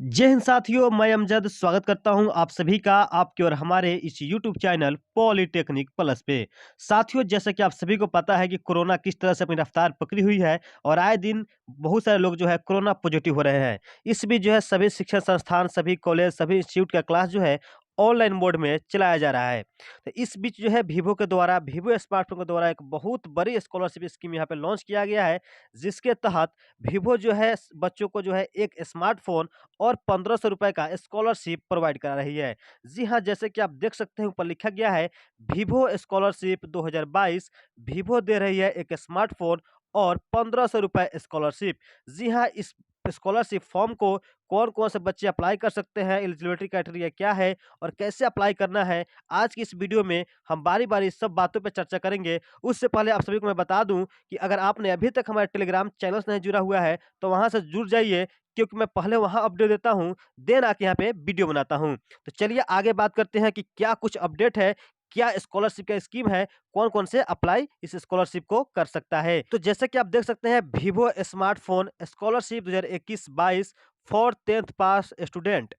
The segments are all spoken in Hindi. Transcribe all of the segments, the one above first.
जय हिंद साथियों, मैं अमजद स्वागत करता हूं आप सभी का आपके और हमारे इस यूट्यूब चैनल पॉलिटेक्निक प्लस पे। साथियों, जैसा कि आप सभी को पता है कि कोरोना किस तरह से अपनी रफ्तार पकड़ी हुई है और आए दिन बहुत सारे लोग जो है कोरोना पॉजिटिव हो रहे हैं। इस बीच जो है सभी शिक्षण संस्थान, सभी कॉलेज, सभी इंस्टीट्यूट का क्लास जो है ऑनलाइन मोड में चलाया जा रहा है। तो इस बीच जो है वीवो स्मार्टफोन के द्वारा एक बहुत बड़ी स्कॉलरशिप स्कीम यहाँ पे लॉन्च किया गया है, जिसके तहत वीवो जो है बच्चों को जो है एक स्मार्टफोन और 1500 रुपए का स्कॉलरशिप प्रोवाइड करा रही है। जी हाँ, जैसे कि आप देख सकते हैं ऊपर लिखा गया है वीवो स्कॉलरशिप 2022। वीवो दे रही है एक स्मार्टफोन और 1500 रुपए स्कॉलरशिप। जी हाँ, इस स्कॉलरशिप फॉर्म को कौन-कौन से बच्चे अप्लाई कर सकते हैं, एलिजिबिलिटी क्राइटेरिया क्या है और कैसे अप्लाई करना है, आज की इस वीडियो में हम बारी-बारी सब बातों पे चर्चा करेंगे। उससे पहले आप सभी को मैं बता दूं कि अगर आपने अभी तक हमारे टेलीग्राम चैनल से नहीं जुड़ा हुआ है, तो वहां से जुड़ जाइए, क्योंकि मैं पहले वहाँ अपडेट देता हूँ, देन आके यहाँ पे वीडियो बनाता हूँ। तो चलिए आगे बात करते हैं कि क्या कुछ अपडेट है, क्या स्कॉलरशिप का स्कीम है, कौन-कौन से अप्लाई इस स्कॉलरशिप को कर सकता है। तो जैसे कि आप देख सकते हैं Vivo smartphone scholarship 2021-22 for 10th pass student.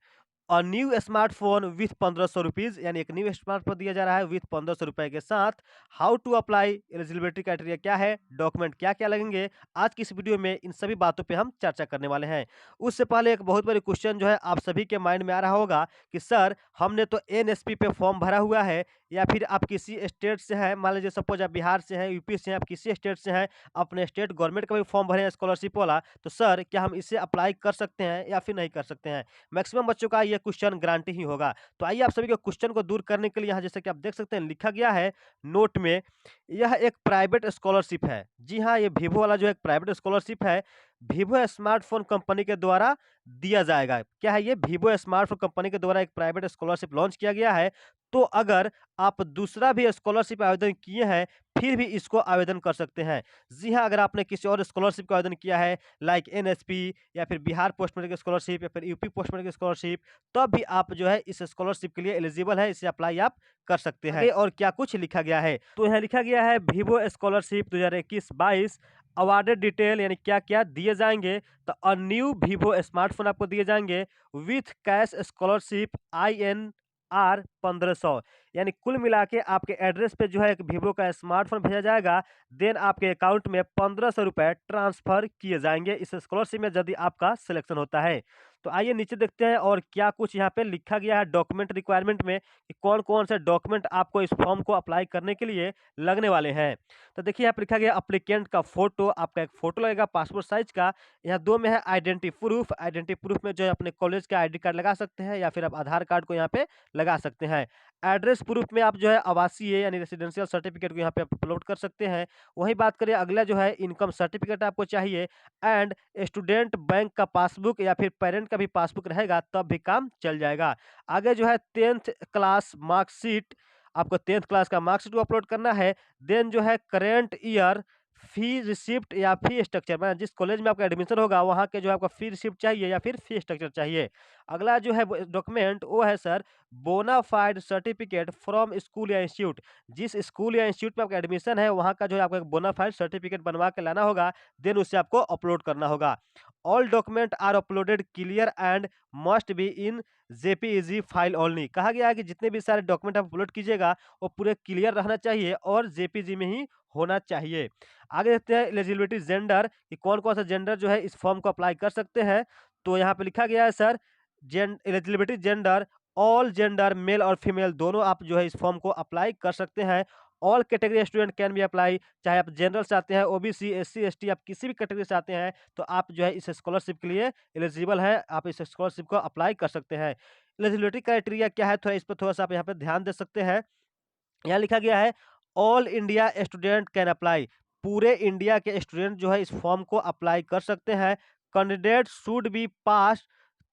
New smartphone with 1500 rupees, यानी एक न्यू स्मार्टफोन दिया जा रहा है विथ 1500 रुपए के साथ। How to apply, eligibility criteria क्या है, डॉक्यूमेंट क्या क्या लगेंगे, आज की इस वीडियो में इन सभी बातों पे हम चर्चा करने वाले हैं। उससे पहले एक बहुत बड़ी क्वेश्चन जो है आप सभी के माइंड में आ रहा होगा कि सर, हमने तो एनएसपी पे फॉर्म भरा हुआ है, या फिर आप किसी स्टेट से हैं, मान लीजिए सपोज आप बिहार से हैं, यूपी से हैं, आप किसी स्टेट से हैं, अपने स्टेट गवर्नमेंट का भी फॉर्म भरे हैं स्कॉलरशिप वाला, तो सर क्या हम इसे अप्लाई कर सकते हैं या फिर नहीं कर सकते हैं। मैक्सिमम बच्चों का ये क्वेश्चन गारंटी ही होगा। तो आइए आप सभी के क्वेश्चन को दूर करने के लिए यहाँ जैसे कि आप देख सकते हैं लिखा गया है नोट में, यह एक प्राइवेट स्कॉलरशिप है। जी हाँ, ये वीवो वाला जो है एक प्राइवेट स्कॉलरशिप है, वीवो स्मार्टफोन कंपनी के द्वारा दिया जाएगा। क्या है ये? वीवो स्मार्टफोन कंपनी के द्वारा एक प्राइवेट स्कॉलरशिप लॉन्च किया गया है। तो अगर आप दूसरा भी स्कॉलरशिप आवेदन किए हैं, फिर भी इसको आवेदन कर सकते हैं। जी हाँ, अगर आपने किसी और स्कॉलरशिप का आवेदन किया है, लाइक एनएसपी या फिर बिहार पोस्ट मैट्रिक स्कॉलरशिप या फिर यूपी पोस्ट मैट्रिक स्कॉलरशिप, तब भी आप जो है इस स्कॉलरशिप के लिए एलिजिबल है, इसे अप्लाई आप कर सकते हैं। आगे और क्या कुछ लिखा गया है, तो यहाँ लिखा गया है वीवो स्कॉलरशिप 2021-22 अवार्डेड डिटेल, यानी क्या क्या दिए जाएंगे। तो न्यू वीवो स्मार्टफोन आपको दिए जाएंगे विथ कैश स्कॉलरशिप INR 1500, यानी कुल मिला के आपके एड्रेस पे जो है एक वीवो का स्मार्टफोन भेजा जाएगा, देन आपके अकाउंट में 1500 रुपए ट्रांसफर किए जाएंगे इस स्कॉलरशिप में, यदि आपका सिलेक्शन होता है। तो आइए नीचे देखते हैं और क्या कुछ यहाँ पे लिखा गया है डॉक्यूमेंट रिक्वायरमेंट में, कि कौन कौन से डॉक्यूमेंट आपको इस फॉर्म को अप्लाई करने के लिए लगने वाले हैं। तो देखिए यहाँ पे लिखा गया अप्लीकेंट का फोटो, आपका एक फोटो लगेगा पासपोर्ट साइज का। यहाँ दो में है आइडेंटिटी प्रूफ में जो है अपने कॉलेज का ID कार्ड लगा सकते हैं, या फिर आप आधार कार्ड को यहाँ पे लगा सकते हैं। एड्रेस प्रूफ में आप जो है आवासीय यानी रेसिडेंशियल सर्टिफिकेट को यहाँ पे अपलोड कर सकते हैं। वहीं बात करें अगला जो है इनकम सर्टिफिकेट आपको चाहिए, एंड स्टूडेंट बैंक का पासबुक या फिर पेरेंट का भी पासबुक रहेगा, तब भी काम चल जाएगा। आगे जो है 10th क्लास मार्कशीट, आपको 10th क्लास का मार्कशीट को अपलोड करना है। देन जो है करेंट ईयर फी रिसिप्ट या फी स्ट्रक्चर, मतलब जिस कॉलेज में आपका एडमिशन होगा वहाँ के जो है आपका फी रिसिप्ट चाहिए या फिर फी स्ट्रक्चर चाहिए। अगला जो है डॉक्यूमेंट वो है sir bonafide certificate from school या इंस्टीट्यूट। जिस स्कूल या इंस्टीट्यूट में आपका एडमिशन है वहाँ का जो है आपको एक बोनाफाइड सर्टिफिकेट बनवा के लाना होगा, देन उसे आपको अपलोड करना होगा। All document are uploaded clear and must be in JPEG file only. कहा गया है कि जितने भी सारे डॉक्यूमेंट आप अपलोड कीजिएगा वो पूरे क्लियर रहना चाहिए और जेपीजी में ही होना चाहिए। आगे देखते हैं एलिजिबिलिटी जेंडर, कि कौन कौन सा जेंडर जो है इस फॉर्म को अप्लाई कर सकते हैं। तो यहाँ पे लिखा गया है sir eligibility gender, all gender male और फीमेल दोनों आप जो है इस फॉर्म को अप्लाई कर सकते हैं। All category student can be apply, चाहे आप जनरल से आते हैं, ओबीसी, एससी, एसटी, आप किसी भी कैटेगरी से आते हैं, तो आप जो है इस स्कॉलरशिप के लिए एलिजिबल है, आप इस स्कॉलरशिप को अप्लाई कर सकते हैं। एलिजिबिलिटी क्राइटेरिया क्या है, थोड़ा इस पर थोड़ा सा आप यहाँ पे ध्यान दे सकते हैं। यहाँ लिखा गया है all India student can apply, पूरे इंडिया के स्टूडेंट जो है इस फॉर्म को अप्लाई कर सकते हैं। Candidate should be pass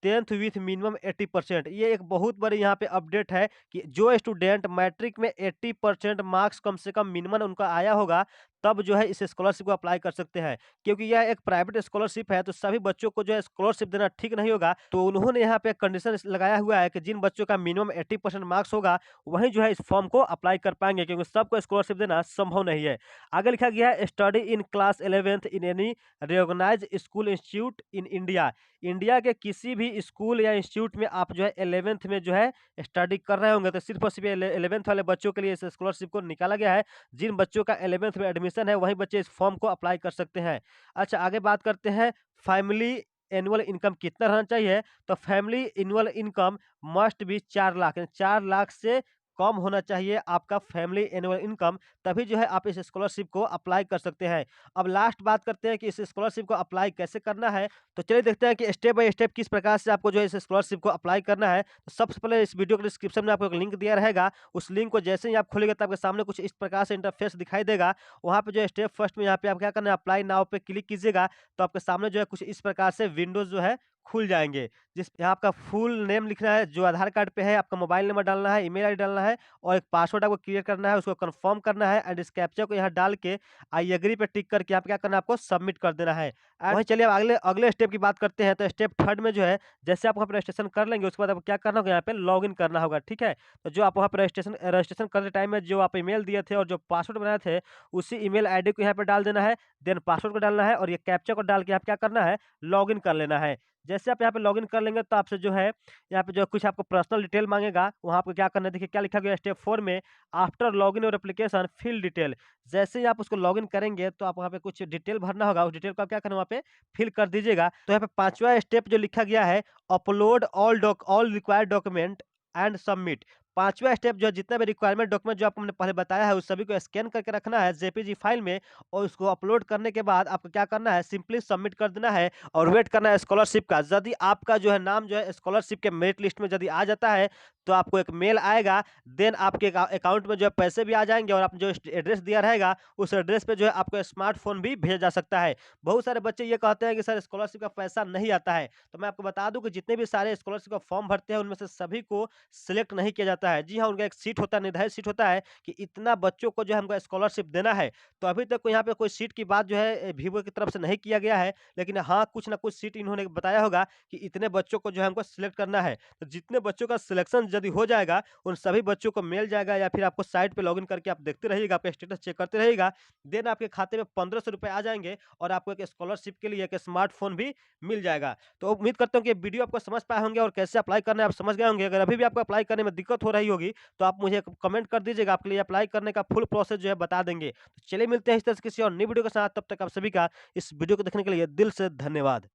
10th with minimum 80%। ये एक बहुत बड़ी यहाँ पे अपडेट है कि जो स्टूडेंट मैट्रिक में 80% मार्क्स कम से कम मिनिमम उनका आया होगा, तब जो है इस स्कॉलरशिप को अप्लाई कर सकते हैं। क्योंकि यह एक प्राइवेट स्कॉलरशिप है, तो सभी बच्चों को जो है स्कॉलरशिप देना ठीक नहीं होगा। तो उन्होंने यहाँ पे कंडीशन लगाया हुआ है कि जिन बच्चों का मिनिमम 80% मार्क्स होगा, वही जो है इस फॉर्म को अप्लाई कर पाएँगे, क्योंकि सबको स्कॉलरशिप देना संभव नहीं है। आगे लिखा गया है study in class 11th in any recognised school institute in India. India के किसी भी स्कूल या इंस्टीट्यूट में आप जो है 11th में जो है स्टडी कर रहे होंगे, तो सिर्फ और सिर्फ 11th वाले बच्चों के लिए इस स्कॉलरशिप को निकाला गया है। जिन बच्चों का 11th में एडमिशन है, वही बच्चे इस फॉर्म को अप्लाई कर सकते हैं। अच्छा, आगे बात करते हैं फैमिली एनुअल इनकम कितना रहना चाहिए। तो family annual income must be 4 lakh, यानी 4 लाख से कम होना चाहिए आपका फैमिली एनुअल इनकम, तभी जो है आप इस स्कॉलरशिप को अप्लाई कर सकते हैं। अब लास्ट बात करते हैं कि इस स्कॉलरशिप को अप्लाई कैसे करना है। तो चलिए देखते हैं कि स्टेप बाय स्टेप किस प्रकार से आपको जो है इस स्कॉलरशिप को अप्लाई करना है। तो सबसे पहले इस वीडियो के डिस्क्रिप्शन में आपको एक लिंक दिया रहेगा। उस लिंक को जैसे ही आप खोलेंगे तो आपके सामने कुछ इस प्रकार से इंटरफेस दिखाई देगा। वहाँ पे जो है स्टेप फर्स्ट में यहाँ पे आप क्या करना है, अप्लाई नाउ पे क्लिक कीजिएगा, तो आपके सामने जो है कुछ इस प्रकार से विंडोज जो है खुल जाएंगे। जिस यहाँ आपका फुल नेम लिखना है, जो आधार कार्ड पे है, आपका मोबाइल नंबर डालना है, ईमेल आईडी डालना है और एक पासवर्ड आपको क्रिएट करना है, उसको कंफर्म करना है एंड इस कैप्चा को यहाँ डाल के आई एग्री पे टिक करके आप क्या करना है, आपको सबमिट कर देना है। वहीं चलिए अब अगले अगले स्टेप की बात करते हैं। तो स्टेप थर्ड में जो है, जैसे आप वहाँ पर रजिस्ट्रेशन कर लेंगे, उसके बाद आपको क्या करना होगा, यहाँ पे लॉग इन करना होगा। ठीक है, तो जो आप वहाँ पर रजिस्ट्रेशन रजिस्ट्रेशन करते टाइम में जो आप ईमेल दिए थे और जो पासवर्ड बनाए थे, उसी ईमेल आईडी को यहाँ पे डाल देना है, देन पासवर्ड को डालना है और ये कैप्चा को डाल के आप क्या करना है, लॉग इन कर लेना है। जैसे आप यहाँ पे लॉगिन कर लेंगे, तो आपसे जो है यहाँ पे जो कुछ आपको पर्सनल डिटेल मांगेगा, वहाँ आपको क्या करना है, देखिए क्या लिखा गया है स्टेप 4 में, after login your application fill detail. जैसे ही आप उसको लॉगिन करेंगे, तो आप वहाँ पे कुछ डिटेल भरना होगा, उस डिटेल को आप क्या करना, वहाँ पे फिल कर दीजिएगा। तो यहाँ पे 5वां स्टेप जो लिखा गया है, upload all required document and submit. 5वां स्टेप जो है, जितना भी रिक्वायरमेंट डॉक्यूमेंट जो आपको मैंने पहले बताया है, उस सभी को स्कैन करके रखना है जेपीजी फाइल में और उसको अपलोड करने के बाद आपको क्या करना है, सिंपली सबमिट कर देना है और वेट करना है स्कॉलरशिप का। यदि आपका जो है नाम जो है स्कॉलरशिप के मेरिट लिस्ट में यदि आ जाता है, तो आपको एक मेल आएगा, देन आपके अकाउंट में जो है पैसे भी आ जाएंगे और आप जो एड्रेस दिया रहेगा, उस एड्रेस पे जो है आपको स्मार्टफोन भी भेजा जा सकता है। बहुत सारे बच्चे ये कहते हैं कि सर स्कॉलरशिप का पैसा नहीं आता है, तो मैं आपको बता दूं कि जितने भी सारे स्कॉलरशिप का फॉर्म भरते हैं, उनमें से सभी को सिलेक्ट नहीं किया जाता है। जी हाँ, उनका एक सीट होता है, निर्धारित सीट होता है कि इतना बच्चों को जो है हमको स्कॉलरशिप देना है। तो अभी तक यहाँ पे कोई सीट की बात जो है वीवो की तरफ से नहीं किया गया है, लेकिन हाँ, कुछ ना कुछ सीट इन्होंने बताया होगा कि इतने बच्चों को जो है हमको सिलेक्ट करना है। तो जितने बच्चों का सिलेक्शन यदि हो जाएगा, उन सभी बच्चों को मिल जाएगा, या फिर आपको साइट पे लॉगिन करके आप देखते रहिएगा, आपका स्टेटस चेक करते रहिएगा। देन आपके खाते में 1500 रुपए आ जाएँगे और आपको एक स्कॉलरशिप के लिए एक स्मार्टफ़ोन भी मिल जाएगा। तो उम्मीद करता हूँ कि ये वीडियो आपको समझ पाए होंगे और कैसे अप्लाई करना है आप समझ गए होंगे। अगर अभी भी आपको अप्लाई करने में दिक्कत हो रही होगी, तो आप मुझे कमेंट कर दीजिएगा, आपके लिए अप्लाई करने का फुल प्रोसेस जो है बता देंगे। तो चलिए मिलते हैं इस तरह से किसी और नई वीडियो के साथ, तब तक आप सभी का इस वीडियो को देखने के लिए दिल से धन्यवाद।